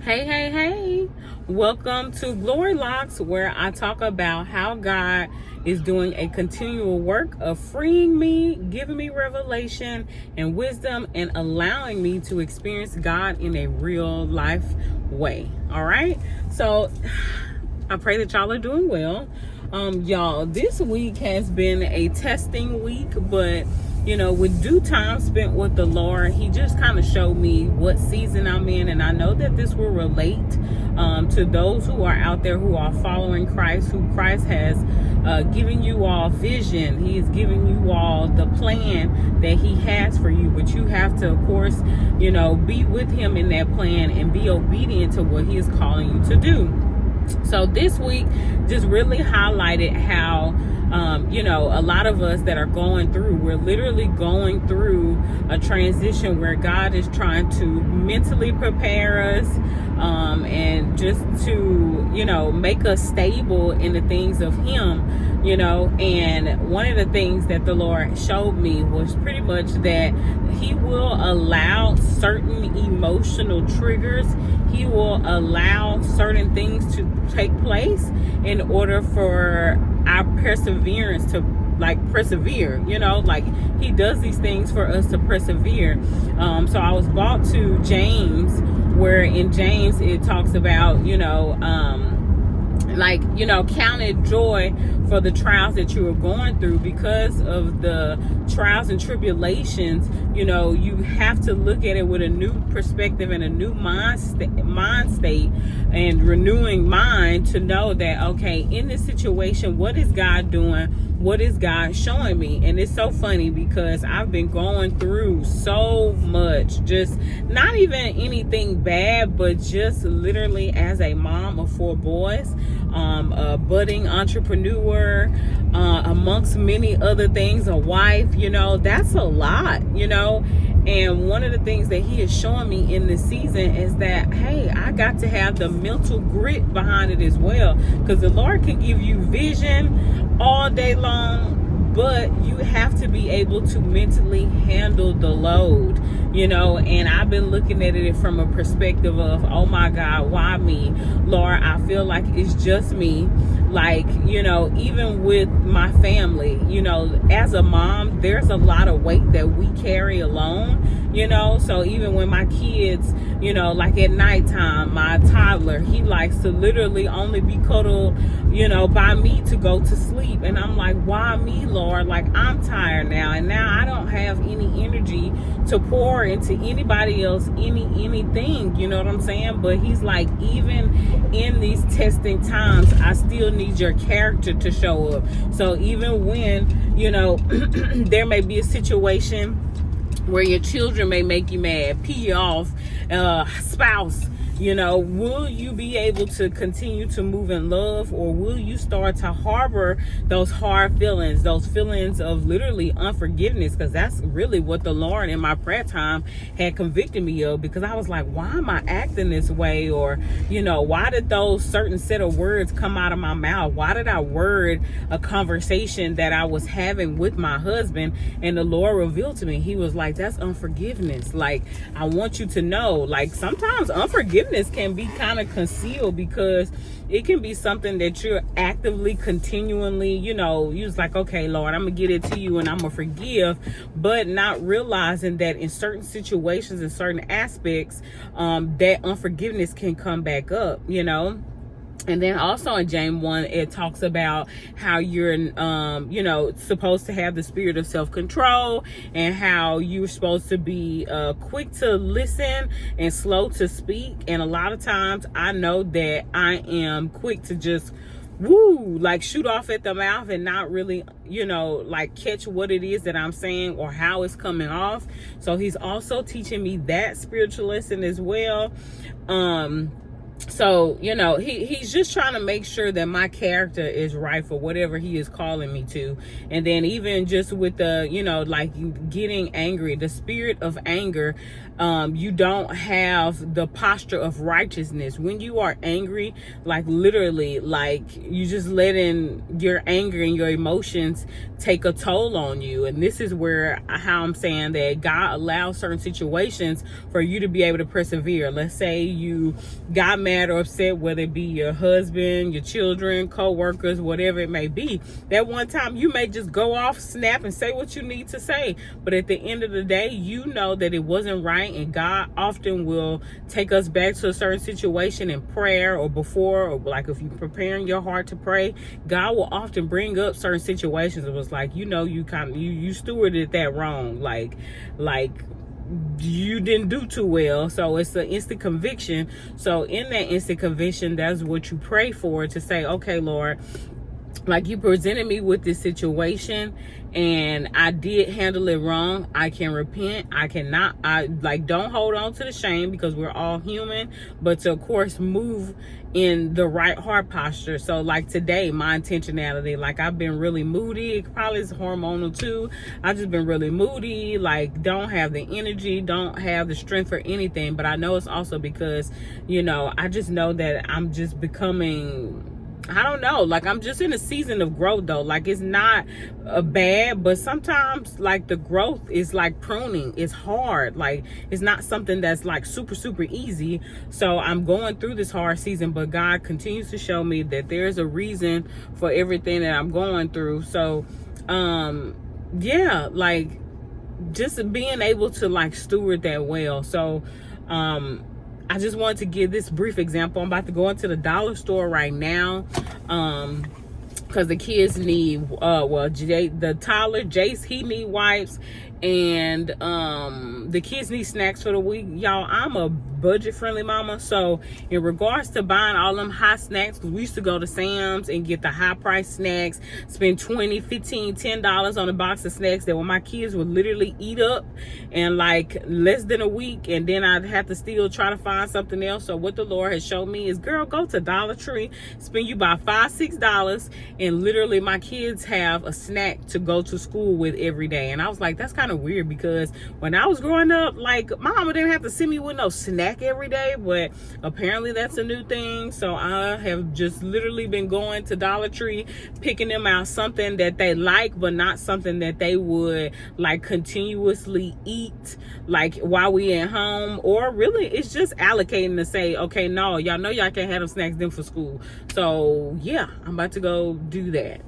Hey, hey, hey. Welcome to Glory Locks, where I talk about how God is doing a continual work of freeing me, giving me revelation and wisdom, and allowing me to experience God in a real life way. All right. So I pray that y'all are doing well. Y'all, this week has been a testing week, but with due time spent with the Lord, He just kind of showed me what season I'm in. And I know that this will relate to those who are out there who are following Christ, who Christ has given you all vision. He is giving you all the plan that He has for you. But you have to, of course, be with Him in that plan and be obedient to what He is calling you to do. So this week just really highlighted how a lot of us that are we're literally going through a transition where God is trying to mentally prepare us and just to, make us stable in the things of Him, and one of the things that the Lord showed me was pretty much that He will allow certain emotional triggers. He will allow certain things to take place in order for our perseverance to persevere. He does these things for us to persevere. So I was brought to James, where in James it talks about count it joy for the trials that you are going through, because of the trials and tribulations. You have to look at it with a new perspective and a new mind state and renewing mind to know that, okay, in this situation, what is God doing? What is God showing me? And it's so funny because I've been going through so much, just not even anything bad, but just literally as a mom of 4 boys, a budding entrepreneur, amongst many other things, a wife, that's a lot, and one of the things that He is showing me in this season is that, hey, I got to have the mental grit behind it as well, because the Lord can give you vision all day long, but you have to be able to mentally handle the load, and I've been looking at it from a perspective of, oh my God, why me? Lord, I feel like it's just me. Even with my family, as a mom, there's a lot of weight that we carry alone, so even when my kids, at nighttime, my toddler, he likes to literally only be cuddled, by me to go to sleep. And I'm like, why me, Lord? I'm tired now. And now I don't have any energy to pour into anybody else, anything, you know what I'm saying? But He's like, even in these testing times, I still need your character to show up. So even when, there may be a situation where your children may make you mad, pee you off, spouse, will you be able to continue to move in love, or will you start to harbor those hard feelings, those feelings of literally unforgiveness? Because that's really what the Lord in my prayer time had convicted me of, because I was like, why am I acting this way? Or, why did those certain set of words come out of my mouth? Why did I word a conversation that I was having with my husband? And the Lord revealed to me, He was like, that's unforgiveness. I want you to know, sometimes unforgiveness can be kind of concealed, because it can be something that you're actively, continually, you're like, okay, Lord, I'm gonna get it to you and I'm gonna forgive, but not realizing that in certain situations and certain aspects, that unforgiveness can come back up, And then also in James 1, it talks about how you're, supposed to have the spirit of self-control, and how you're supposed to be quick to listen and slow to speak. And a lot of times I know that I am quick to just shoot off at the mouth and not really, catch what it is that I'm saying or how it's coming off. So He's also teaching me that spiritual lesson as well. So, you know, he's just trying to make sure that my character is right for whatever he is calling me to. And then even just with the, you know, like getting angry, the spirit of anger, you don't have the posture of righteousness. When you are angry, like literally, like you just letting your anger and your emotions take a toll on you. And this is where how I'm saying that God allows certain situations for you to be able to persevere. Let's say you got mad or upset, whether it be your husband, your children, co-workers, whatever it may be. That one time you may just go off, snap, and say what you need to say. But at the end of the day, you know that it wasn't right, and God often will take us back to a certain situation in prayer or before, or like if you're preparing your heart to pray, God will often bring up certain situations. It was like, you know, you stewarded that wrong. Like you didn't do too well. So it's an instant conviction. So in that instant conviction, that's what you pray for, to say, okay, Lord, like you presented me with this situation and I did handle it wrong. I can repent. I like, don't hold on to the shame, because we're all human, but to of course move in the right heart posture. So like today, my intentionality, like I've been really moody. Probably it's hormonal too. I've just been really moody, like don't have the energy, don't have the strength for anything. But I know it's also because, you know, I just know that I'm just becoming, I don't know, like I'm just in a season of growth though. Like it's not bad, but sometimes like the growth is like pruning. It's hard. Like it's not something that's like super easy. So I'm going through this hard season, but God continues to show me that there's a reason for everything that I'm going through. So yeah, like just being able to like steward that well. So I just wanted to give this brief example. I'm about to go into the dollar store right now, because the kids need, the toddler, Jace, he need wipes, and the kids need snacks for the week. Y'all, I'm a budget-friendly mama, so in regards to buying all them hot snacks, because we used to go to Sam's and get the high-price snacks, spend $20, $15, $10 on a box of snacks that when my kids would literally eat up in like less than a week, and then I'd have to still try to find something else. So what the Lord has shown me is, girl, go to Dollar Tree, spend you about $5, $6, and literally my kids have a snack to go to school with every day. And I was like, that's kind of weird, because when I was growing up, like my mama didn't have to send me with no snack every day, but apparently that's a new thing. So I have just literally been going to Dollar Tree, picking them out something that they like, but not something that they would like continuously eat like while we at home. Or really it's just allocating to say, okay, no, y'all know y'all can't have them snacks then for school. So yeah, I'm about to go do that.